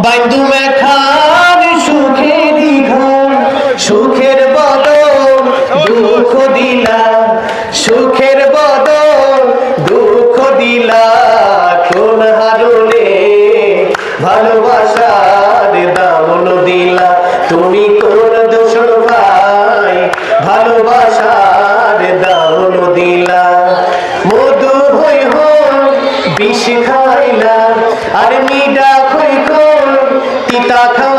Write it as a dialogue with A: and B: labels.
A: বাইন্দু মেখার সুখেরই ঘর, সুখের বদল দুঃখ দিলা, সুখের বদল দুঃখ দিলা। কোন হারুনে ভালোবাসার দামন দিলা, তুমি কোন দোষর ভাই ভালোবাসার দামন দিলা। মধু হই বিষ খাইলা আর নিডা খই তিতা খা